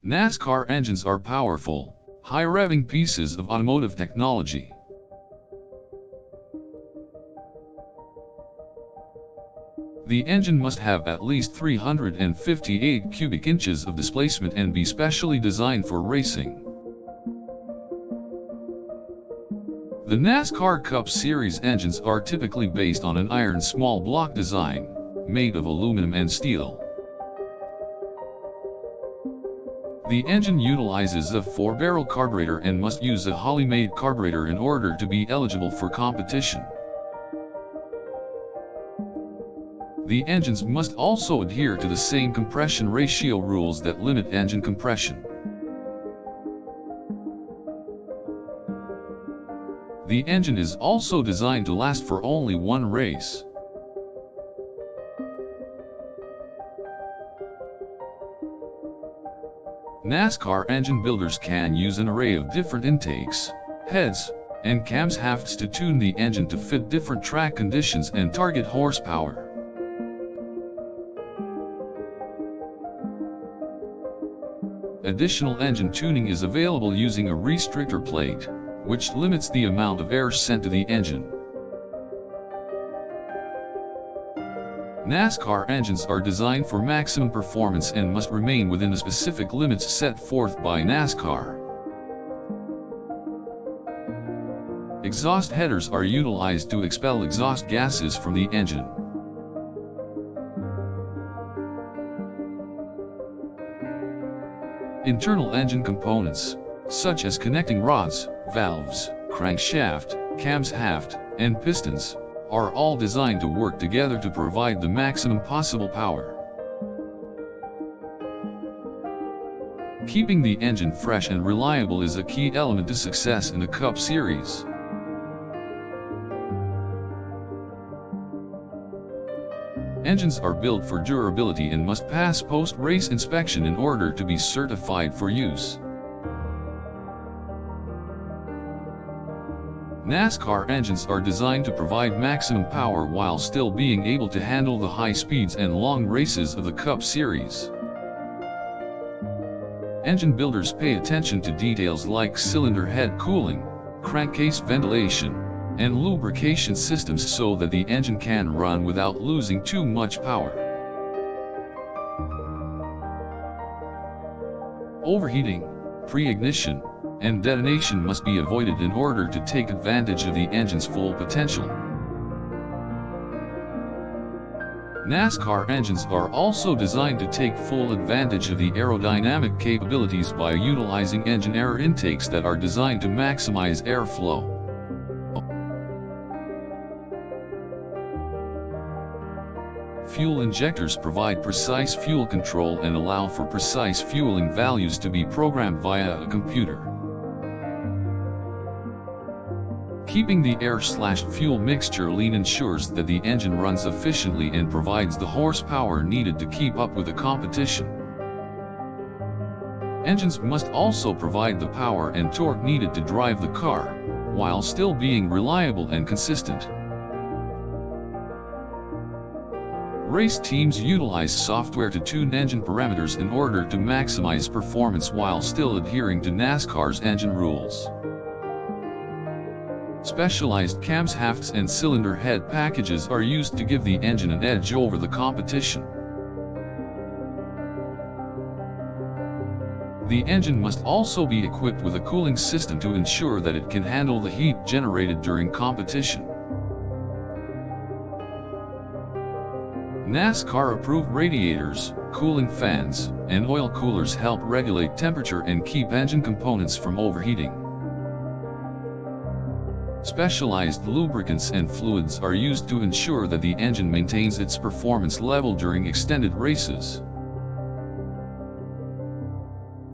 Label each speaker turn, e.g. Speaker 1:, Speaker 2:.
Speaker 1: NASCAR engines are powerful, high-revving pieces of automotive technology. The engine must have at least 358 cubic inches of displacement and be specially designed for racing. The NASCAR Cup Series engines are typically based on an iron small block design, made of aluminum and steel. The engine utilizes a 4-barrel carburetor and must use a Holley-made carburetor in order to be eligible for competition. The engines must also adhere to the same compression ratio rules that limit engine compression. The engine is also designed to last for only one race. NASCAR engine builders can use an array of different intakes, heads, and camshafts to tune the engine to fit different track conditions and target horsepower. Additional engine tuning is available using a restrictor plate, which limits the amount of air sent to the engine. NASCAR engines are designed for maximum performance and must remain within the specific limits set forth by NASCAR. Exhaust headers are utilized to expel exhaust gases from the engine. Internal engine components, such as connecting rods, valves, crankshaft, camshaft, and pistons, are all designed to work together to provide the maximum possible power. Keeping the engine fresh and reliable is a key element to success in the Cup Series. Engines are built for durability and must pass post-race inspection in order to be certified for use. NASCAR engines are designed to provide maximum power while still being able to handle the high speeds and long races of the Cup Series. Engine builders pay attention to details like cylinder head cooling, crankcase ventilation, and lubrication systems so that the engine can run without losing too much power. Overheating, pre-ignition, and detonation must be avoided in order to take advantage of the engine's full potential. NASCAR engines are also designed to take full advantage of the aerodynamic capabilities by utilizing engine air intakes that are designed to maximize airflow. Fuel injectors provide precise fuel control and allow for precise fueling values to be programmed via a computer. Keeping the air/fuel mixture lean ensures that the engine runs efficiently and provides the horsepower needed to keep up with the competition. Engines must also provide the power and torque needed to drive the car, while still being reliable and consistent. Race teams utilize software to tune engine parameters in order to maximize performance while still adhering to NASCAR's engine rules. Specialized camshafts and cylinder head packages are used to give the engine an edge over the competition. The engine must also be equipped with a cooling system to ensure that it can handle the heat generated during competition. NASCAR-approved radiators, cooling fans, and oil coolers help regulate temperature and keep engine components from overheating. Specialized lubricants and fluids are used to ensure that the engine maintains its performance level during extended races.